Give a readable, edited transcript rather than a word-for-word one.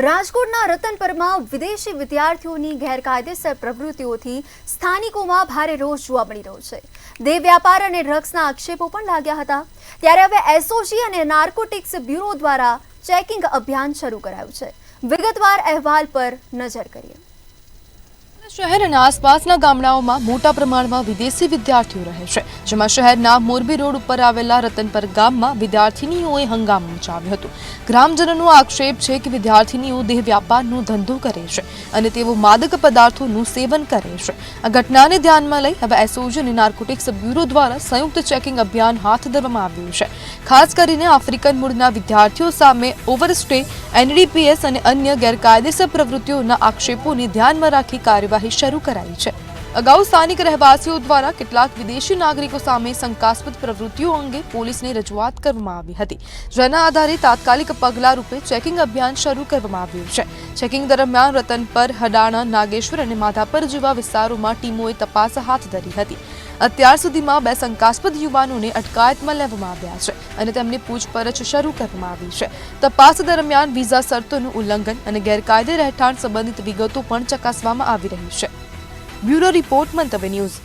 રાજકોટના રતનપરમાં વિદેશી વિદ્યાર્થીઓની ગેરકાયદેસર પ્રવૃત્તિઓથી સ્થાનિકોમાં ભારે રોષ જોવા મળી રહ્યો છે। દેહ વ્યાપાર અને ડ્રગ્સના આક્ષેપો પણ લાગ્યા હતા। ત્યારે હવે એસઓજી અને નાર્કોટિક્સ બ્યુરો દ્વારા ચેકિંગ અભિયાન શરૂ કરાયું છે। વિગતવાર અહેવાલ પર નજર કરીએ। શહેર અને આસપાસના ગામડાઓમાં મોટા પ્રમાણમાં વિદેશી વિદ્યાર્થીઓ રહે છે, જેમાં શહેરના મોરબી રોડ ઉપર આવેલા રતનપર ગામમાં વિદ્યાર્થીનીઓએ હંગામો મચાવ્યો હતો। ગ્રામજનોનો આક્ષેપ છે કે વિદ્યાર્થીનીઓ દેહ વ્યાપારનો ધંધો કરે છે અને તેઓ માદક પદાર્થોનું સેવન કરે છે। આ ઘટનાને ધ્યાનમાં લઈ હવે એસઓજી અને નાર્કોટિક્સ બ્યુરો દ્વારા સંયુક્ત ચેકિંગ અભિયાન હાથ ધરવામાં આવ્યું છે। ખાસ કરીને આફ્રિકન મૂળના વિદ્યાર્થીઓ સામે ઓવરસ્ટે, એનડીપીએસ અને અન્ય ગેરકાયદેસર પ્રવૃત્તિઓના આક્ષેપોને ધ્યાનમાં રાખી કાર્યવાહી શરૂ કરાઈ છે। અગાઉ સ્થાનિક રહેવાસીઓ દ્વારા કેટલાક વિદેશી નાગરિકો સામે શંકાસ્પદ પ્રવૃત્તિઓ અંગે પોલીસને રજૂઆત કરવામાં આવી હતી, જેના આધારે તાત્કાલિક પગલા રૂપે ચેકિંગ અભિયાન શરૂ કરવામાં આવ્યું છે। ચેકિંગ દરમિયાન રતનપર, હડાણા, નાગેશ્વર અને માધાપર જેવા વિસ્તારોમાં ટીમોએ તપાસ હાથ ધરી હતી। અત્યાર સુધીમાં 2 શંકાસ્પદ યુવાનોને અટકાયતમાં લેવામાં આવ્યા છે અને તેમની પૂછપરછ શરૂ કરવામાં આવી છે। તપાસ દરમિયાન વિઝા શરતોનું ઉલ્લંઘન અને ગેરકાયદે રહેઠાણ સંબંધિત વિગતો પણ ચકાસવામાં આવી રહી છે। બ્યુરો રિપોર્ટ, મંતવ્ય ન્યૂઝ।